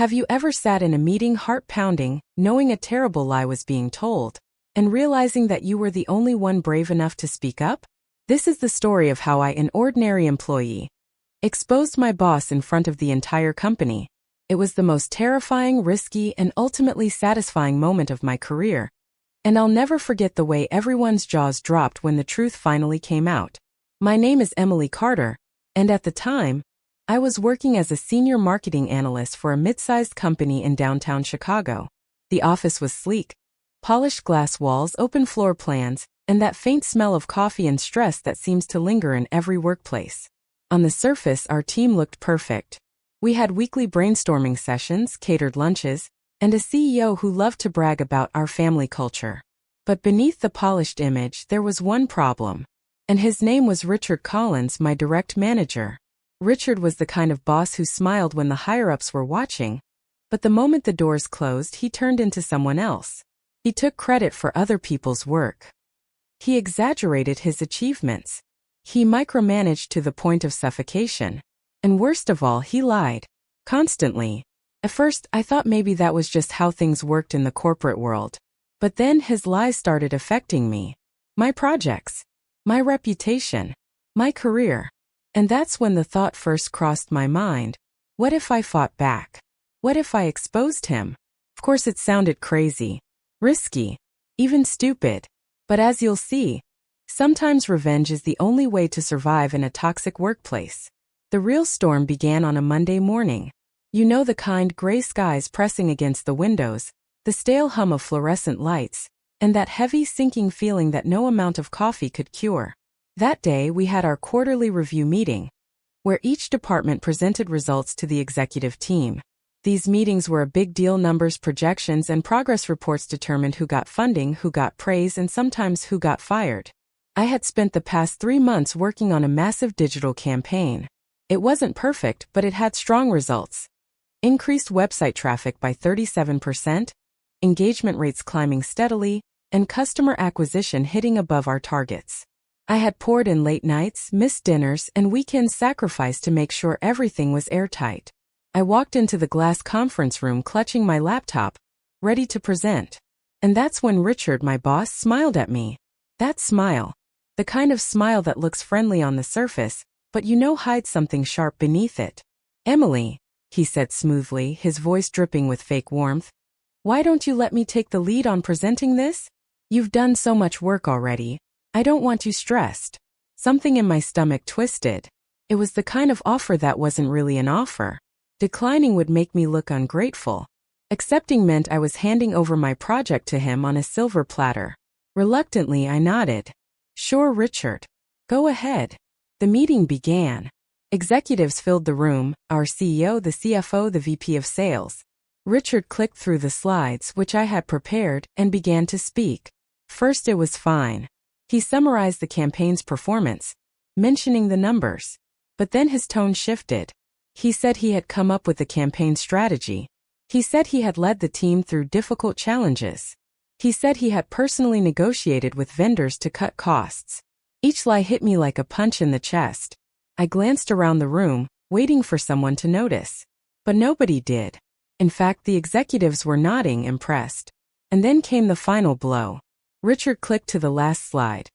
Have you ever sat in a meeting heart pounding, knowing a terrible lie was being told, and realizing that you were the only one brave enough to speak up? This is the story of how I, an ordinary employee, exposed my boss in front of the entire company. It was the most terrifying, risky, and ultimately satisfying moment of my career. And I'll never forget the way everyone's jaws dropped when the truth finally came out. My name is Emily Carter, and at the time, I was working as a senior marketing analyst for a mid-sized company in downtown Chicago. The office was sleek, polished glass walls, open floor plans, and that faint smell of coffee and stress that seems to linger in every workplace. On the surface, our team looked perfect. We had weekly brainstorming sessions, catered lunches, and a CEO who loved to brag about our family culture. But beneath the polished image, there was one problem. And his name was Richard Collins, my direct manager. Richard was the kind of boss who smiled when the higher-ups were watching, but the moment the doors closed, he turned into someone else. He took credit for other people's work. He exaggerated his achievements. He micromanaged to the point of suffocation. And worst of all, he lied. Constantly. At first, I thought maybe that was just how things worked in the corporate world. But then his lies started affecting me. My projects. My reputation. My career. And that's when the thought first crossed my mind. What if I fought back? What if I exposed him? Of course it sounded crazy, risky, even stupid. But as you'll see, sometimes revenge is the only way to survive in a toxic workplace. The real storm began on a Monday morning. You know, the kind, gray skies pressing against the windows, the stale hum of fluorescent lights, and that heavy sinking feeling that no amount of coffee could cure. That day we had our quarterly review meeting, where each department presented results to the executive team. These meetings were a big deal. Numbers, projections, and progress reports determined who got funding, who got praise, and sometimes who got fired. I had spent the past 3 months working on a massive digital campaign. It wasn't perfect, but it had strong results. Increased website traffic by 37%, engagement rates climbing steadily, and customer acquisition hitting above our targets. I had poured in late nights, missed dinners, and weekends sacrificed to make sure everything was airtight. I walked into the glass conference room clutching my laptop, ready to present. And that's when Richard, my boss, smiled at me. That smile. The kind of smile that looks friendly on the surface, but hides something sharp beneath it. "Emily," he said smoothly, his voice dripping with fake warmth, "why don't you let me take the lead on presenting this? You've done so much work already. I don't want you stressed." Something in my stomach twisted. It was the kind of offer that wasn't really an offer. Declining would make me look ungrateful. Accepting meant I was handing over my project to him on a silver platter. Reluctantly, I nodded. "Sure, Richard. Go ahead." The meeting began. Executives filled the room, our CEO, the CFO, the VP of sales. Richard clicked through the slides, which I had prepared, and began to speak. First it was fine. He summarized the campaign's performance, mentioning the numbers. But then his tone shifted. He said he had come up with the campaign strategy. He said he had led the team through difficult challenges. He said he had personally negotiated with vendors to cut costs. Each lie hit me like a punch in the chest. I glanced around the room, waiting for someone to notice. But nobody did. In fact, the executives were nodding, impressed. And then came the final blow. Richard clicked to the last slide.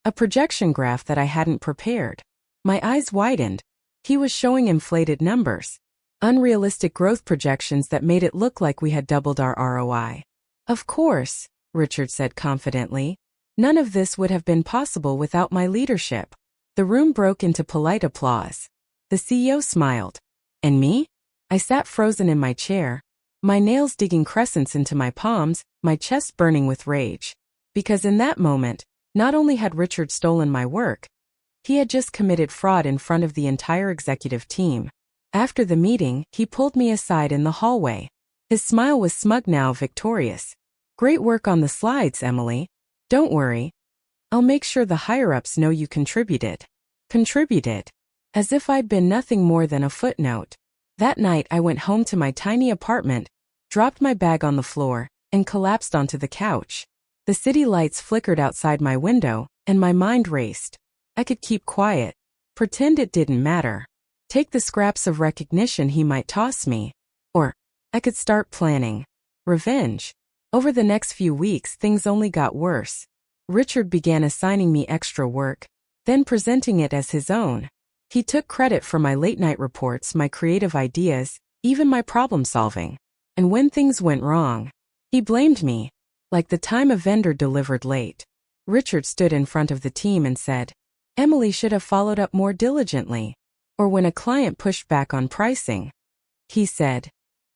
A projection graph that I hadn't prepared. My eyes widened. He was showing inflated numbers. Unrealistic growth projections that made it look like we had doubled our ROI. "Of course," Richard said confidently. "None of this would have been possible without my leadership." The room broke into polite applause. The CEO smiled. And me? I sat frozen in my chair, my nails digging crescents into my palms, my chest burning with rage. Because in that moment, not only had Richard stolen my work, he had just committed fraud in front of the entire executive team. After the meeting, he pulled me aside in the hallway. His smile was smug now, victorious. "Great work on the slides, Emily. Don't worry. I'll make sure the higher-ups know you contributed." Contributed. As if I'd been nothing more than a footnote. That night I went home to my tiny apartment, dropped my bag on the floor, and collapsed onto the couch. The city lights flickered outside my window, and my mind raced. I could keep quiet, pretend it didn't matter, take the scraps of recognition he might toss me, or I could start planning. Revenge. Over the next few weeks, things only got worse. Richard began assigning me extra work, then presenting it as his own. He took credit for my late-night reports, my creative ideas, even my problem-solving. And when things went wrong, he blamed me. Like the time a vendor delivered late. Richard stood in front of the team and said, "Emily should have followed up more diligently." Or when a client pushed back on pricing, he said,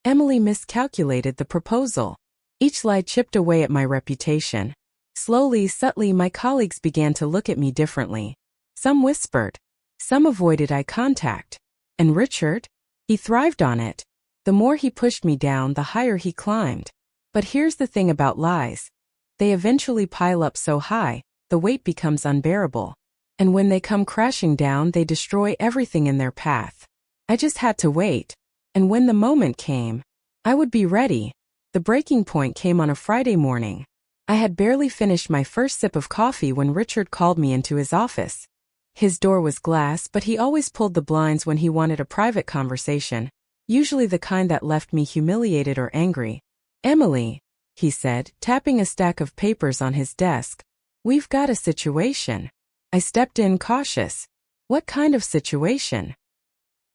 "Emily miscalculated the proposal." Each lie chipped away at my reputation. Slowly, subtly, my colleagues began to look at me differently. Some whispered. Some avoided eye contact. And Richard? He thrived on it. The more he pushed me down, the higher he climbed. But here's the thing about lies. They eventually pile up so high, the weight becomes unbearable. And when they come crashing down, they destroy everything in their path. I just had to wait. And when the moment came, I would be ready. The breaking point came on a Friday morning. I had barely finished my first sip of coffee when Richard called me into his office. His door was glass, but he always pulled the blinds when he wanted a private conversation, usually the kind that left me humiliated or angry. "Emily," he said, tapping a stack of papers on his desk, "we've got a situation." I stepped in, cautious. "What kind of situation?"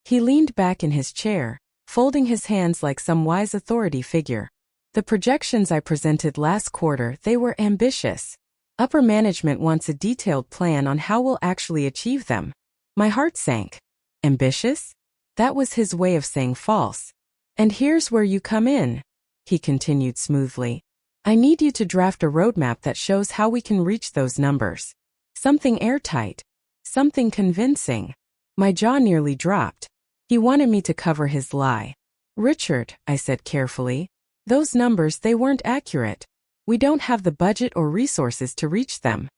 He leaned back in his chair, folding his hands like some wise authority figure. "The projections I presented last quarter, they were ambitious. Upper management wants a detailed plan on how we'll actually achieve them." My heart sank. Ambitious? That was his way of saying false. "And here's where you come in," he continued smoothly. "I need you to draft a roadmap that shows how we can reach those numbers. Something airtight. Something convincing." My jaw nearly dropped. He wanted me to cover his lie. "Richard," I said carefully, "those numbers, they weren't accurate. We don't have the budget or resources to reach them."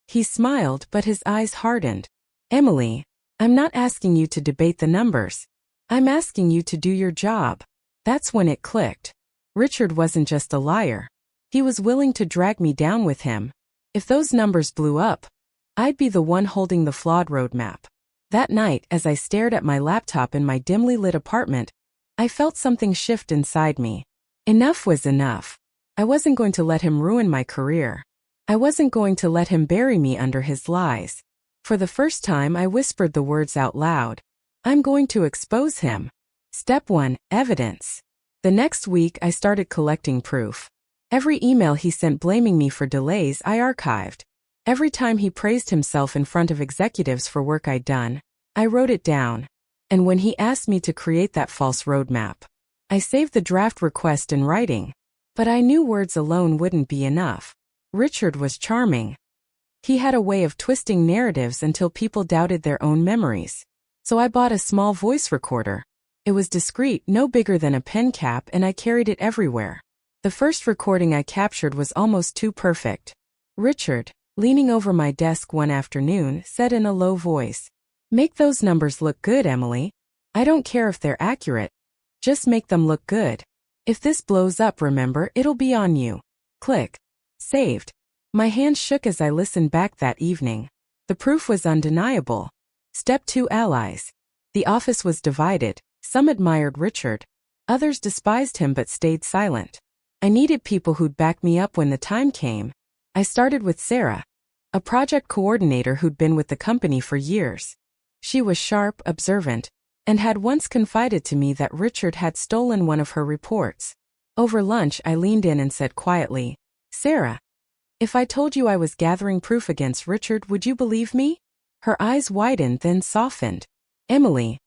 He smiled, but his eyes hardened. "Emily, I'm not asking you to debate the numbers. I'm asking you to do your job." That's when it clicked. Richard wasn't just a liar. He was willing to drag me down with him. If those numbers blew up, I'd be the one holding the flawed roadmap. That night, as I stared at my laptop in my dimly lit apartment, I felt something shift inside me. Enough was enough. I wasn't going to let him ruin my career. I wasn't going to let him bury me under his lies. For the first time, I whispered the words out loud. I'm going to expose him. Step 1, evidence. The next week, I started collecting proof. Every email he sent blaming me for delays, I archived. Every time he praised himself in front of executives for work I'd done, I wrote it down. And when he asked me to create that false roadmap, I saved the draft request in writing. But I knew words alone wouldn't be enough. Richard was charming. He had a way of twisting narratives until people doubted their own memories. So I bought a small voice recorder. It was discreet, no bigger than a pen cap, and I carried it everywhere. The first recording I captured was almost too perfect. Richard, leaning over my desk one afternoon, said in a low voice, "Make those numbers look good, Emily. I don't care if they're accurate. Just make them look good. If this blows up, remember, it'll be on you." Click. Saved. My hands shook as I listened back that evening. The proof was undeniable. Step 2, allies. The office was divided. Some admired Richard. Others despised him but stayed silent. I needed people who'd back me up when the time came. I started with Sarah, a project coordinator who'd been with the company for years. She was sharp, observant, and had once confided to me that Richard had stolen one of her reports. Over lunch, I leaned in and said quietly, "Sarah, if I told you I was gathering proof against Richard, would you believe me?" Her eyes widened, then softened. "Emily,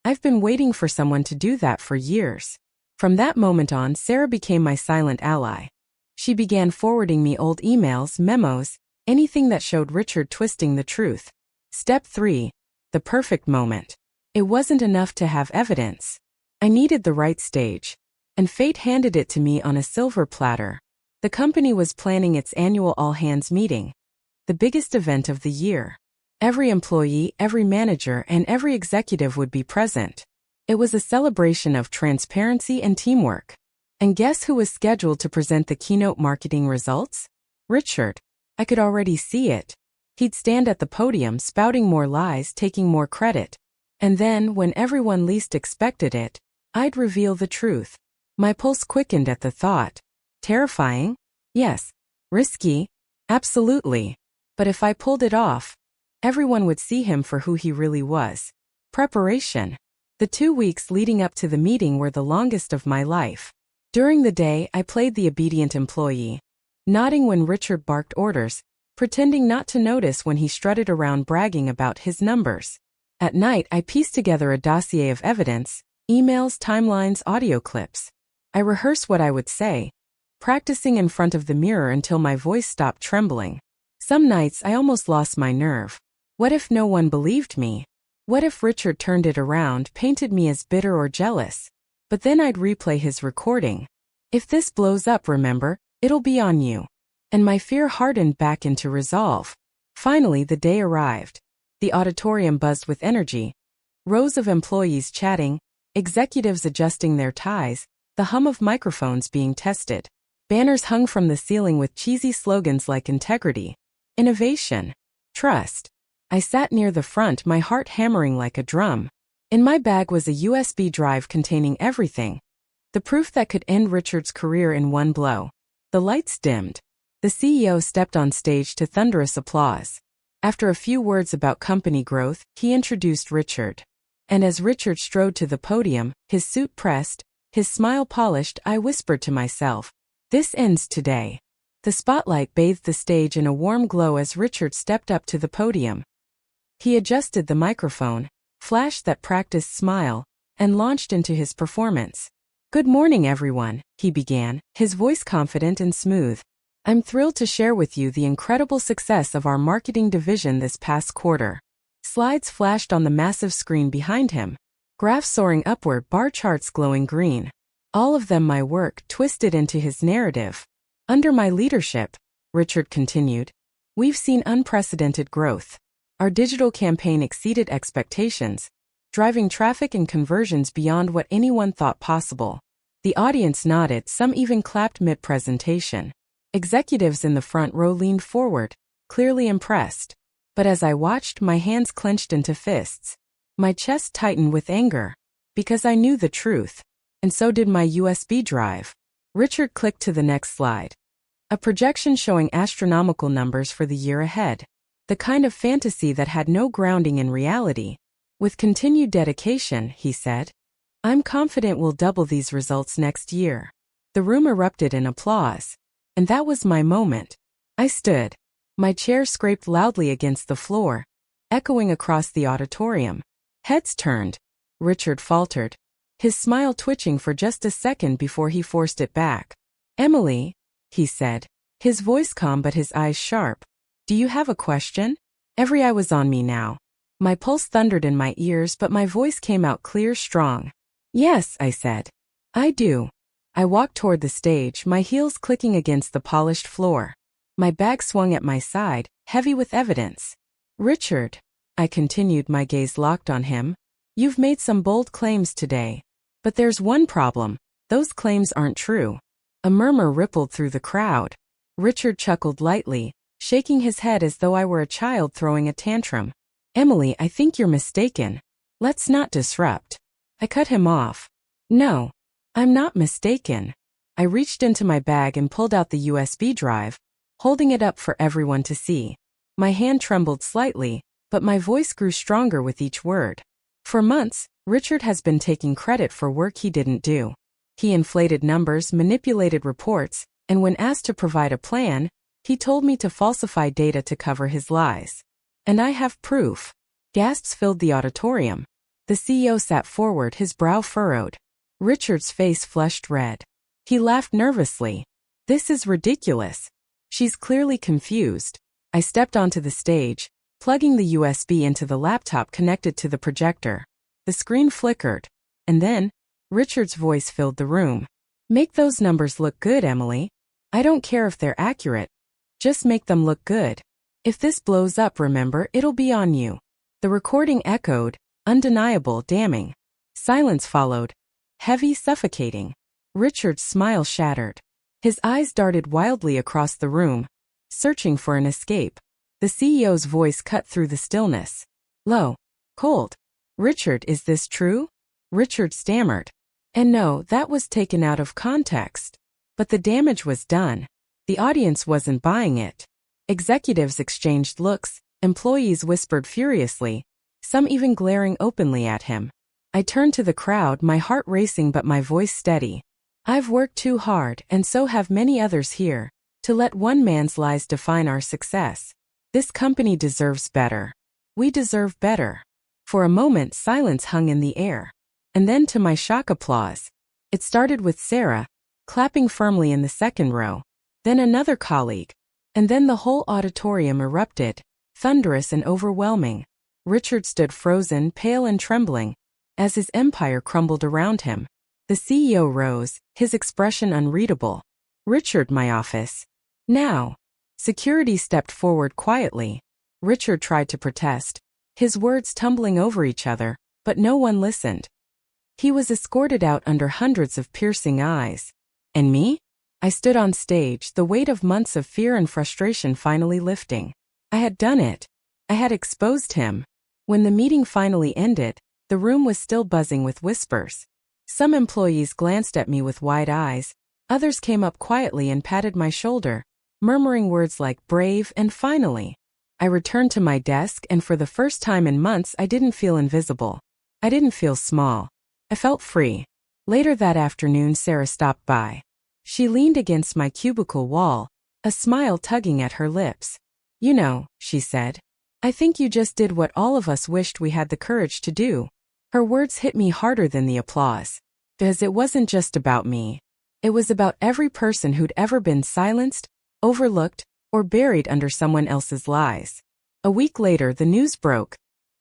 I've been waiting for someone to do that for years." From that moment on, Sarah became my silent ally. She began forwarding me old emails, memos, anything that showed Richard twisting the truth. Step 3, the perfect moment. It wasn't enough to have evidence. I needed the right stage. And fate handed it to me on a silver platter. The company was planning its annual all-hands meeting, the biggest event of the year. Every employee, every manager, and every executive would be present. It was a celebration of transparency and teamwork. And guess who was scheduled to present the keynote marketing results? Richard. I could already see it. He'd stand at the podium spouting more lies, taking more credit. And then, when everyone least expected it, I'd reveal the truth. My pulse quickened at the thought. Terrifying? Yes. Risky? Absolutely. But if I pulled it off, everyone would see him for who he really was. Preparation. The 2 weeks leading up to the meeting were the longest of my life. During the day, I played the obedient employee, nodding when Richard barked orders, pretending not to notice when he strutted around bragging about his numbers. At night, I pieced together a dossier of evidence, emails, timelines, audio clips. I rehearsed what I would say, practicing in front of the mirror until my voice stopped trembling. Some nights, I almost lost my nerve. What if no one believed me? What if Richard turned it around, painted me as bitter or jealous? But then I'd replay his recording. If this blows up, remember, it'll be on you. And my fear hardened back into resolve. Finally, the day arrived. The auditorium buzzed with energy. Rows of employees chatting, executives adjusting their ties, the hum of microphones being tested. Banners hung from the ceiling with cheesy slogans like integrity, innovation, trust. I sat near the front, my heart hammering like a drum. In my bag was a USB drive containing everything. The proof that could end Richard's career in one blow. The lights dimmed. The CEO stepped on stage to thunderous applause. After a few words about company growth, he introduced Richard. And as Richard strode to the podium, his suit pressed, his smile polished, I whispered to myself, "This ends today." The spotlight bathed the stage in a warm glow as Richard stepped up to the podium. He adjusted the microphone, flashed that practiced smile, and launched into his performance. "Good morning, everyone," he began, his voice confident and smooth. "I'm thrilled to share with you the incredible success of our marketing division this past quarter." Slides flashed on the massive screen behind him. Graphs soaring upward, bar charts glowing green. All of them my work, twisted into his narrative. "Under my leadership," Richard continued, "we've seen unprecedented growth. Our digital campaign exceeded expectations, driving traffic and conversions beyond what anyone thought possible." The audience nodded, some even clapped mid-presentation. Executives in the front row leaned forward, clearly impressed. But as I watched, my hands clenched into fists. My chest tightened with anger. Because I knew the truth. And so did my USB drive. Richard clicked to the next slide. A projection showing astronomical numbers for the year ahead. The kind of fantasy that had no grounding in reality. "With continued dedication," he said, "I'm confident we'll double these results next year." The room erupted in applause. And that was my moment. I stood. My chair scraped loudly against the floor, echoing across the auditorium. Heads turned. Richard faltered, his smile twitching for just a second before he forced it back. "Emily," he said, his voice calm but his eyes sharp. "Do you have a question?" Every eye was on me now. My pulse thundered in my ears, but my voice came out clear, strong. "Yes," I said. "I do." I walked toward the stage, my heels clicking against the polished floor. My bag swung at my side, heavy with evidence. "Richard," I continued, my gaze locked on him, "you've made some bold claims today. But there's one problem. Those claims aren't true." A murmur rippled through the crowd. Richard chuckled lightly, shaking his head as though I were a child throwing a tantrum. "Emily, I think you're mistaken. Let's not disrupt." I cut him off. "No, I'm not mistaken." I reached into my bag and pulled out the USB drive, holding it up for everyone to see. My hand trembled slightly, but my voice grew stronger with each word. For months, Richard has been taking credit for work he didn't do. He inflated numbers, manipulated reports, and when asked to provide a plan, he told me to falsify data to cover his lies. And I have proof. Gasps filled the auditorium. The CEO sat forward, his brow furrowed. Richard's face flushed red. He laughed nervously. "This is ridiculous. She's clearly confused." I stepped onto the stage, plugging the USB into the laptop connected to the projector. The screen flickered. And then, Richard's voice filled the room. "Make those numbers look good, Emily. I don't care if they're accurate. Just make them look good. If this blows up, remember, it'll be on you." The recording echoed, undeniable, damning. Silence followed. Heavy, suffocating. Richard's smile shattered. His eyes darted wildly across the room, searching for an escape. The CEO's voice cut through the stillness. Low. Cold. "Richard, is this true?" Richard stammered. And no, that was taken out of context. But the damage was done. The audience wasn't buying it. Executives exchanged looks, employees whispered furiously, some even glaring openly at him. I turned to the crowd, my heart racing but my voice steady. I've worked too hard, and so have many others here, to let one man's lies define our success. This company deserves better. We deserve better. For a moment, silence hung in the air. And then, to my shock, applause. It started with Sarah, clapping firmly in the second row, then another colleague, and then the whole auditorium erupted, thunderous and overwhelming. Richard stood frozen, pale and trembling, as his empire crumbled around him. The CEO rose, his expression unreadable. Richard, my office. Now. Security stepped forward quietly. Richard tried to protest, his words tumbling over each other, but no one listened. He was escorted out under hundreds of piercing eyes. And me? I stood on stage, the weight of months of fear and frustration finally lifting. I had done it. I had exposed him. When the meeting finally ended, the room was still buzzing with whispers. Some employees glanced at me with wide eyes, others came up quietly and patted my shoulder, murmuring words like brave and finally. I returned to my desk, and for the first time in months I didn't feel invisible. I didn't feel small. I felt free. Later that afternoon, Sarah stopped by. She leaned against my cubicle wall, a smile tugging at her lips. You know, she said, I think you just did what all of us wished we had the courage to do. Her words hit me harder than the applause. Because it wasn't just about me. It was about every person who'd ever been silenced, overlooked, or buried under someone else's lies. A week later, the news broke.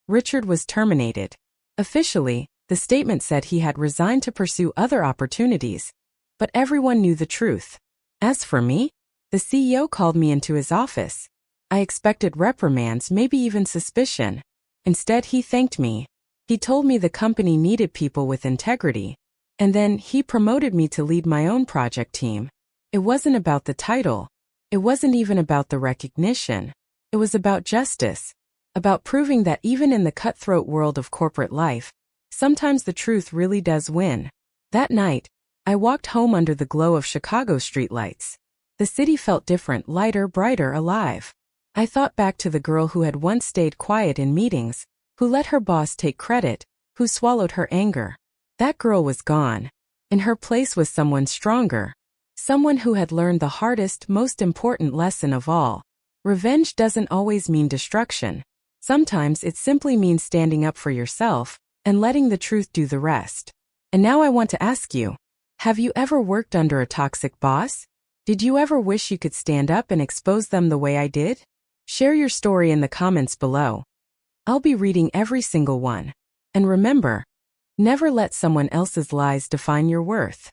Richard was terminated. Officially, the statement said he had resigned to pursue other opportunities. But everyone knew the truth. As for me, the CEO called me into his office. I expected reprimands, maybe even suspicion. Instead, he thanked me. He told me the company needed people with integrity. And then he promoted me to lead my own project team. It wasn't about the title. It wasn't even about the recognition. It was about justice. About proving that even in the cutthroat world of corporate life, sometimes the truth really does win. That night, I walked home under the glow of Chicago streetlights. The city felt different, lighter, brighter, alive. I thought back to the girl who had once stayed quiet in meetings, who let her boss take credit, who swallowed her anger. That girl was gone. In her place was someone stronger. Someone who had learned the hardest, most important lesson of all. Revenge doesn't always mean destruction. Sometimes it simply means standing up for yourself and letting the truth do the rest. And now I want to ask you, have you ever worked under a toxic boss? Did you ever wish you could stand up and expose them the way I did? Share your story in the comments below. I'll be reading every single one. And remember, never let someone else's lies define your worth.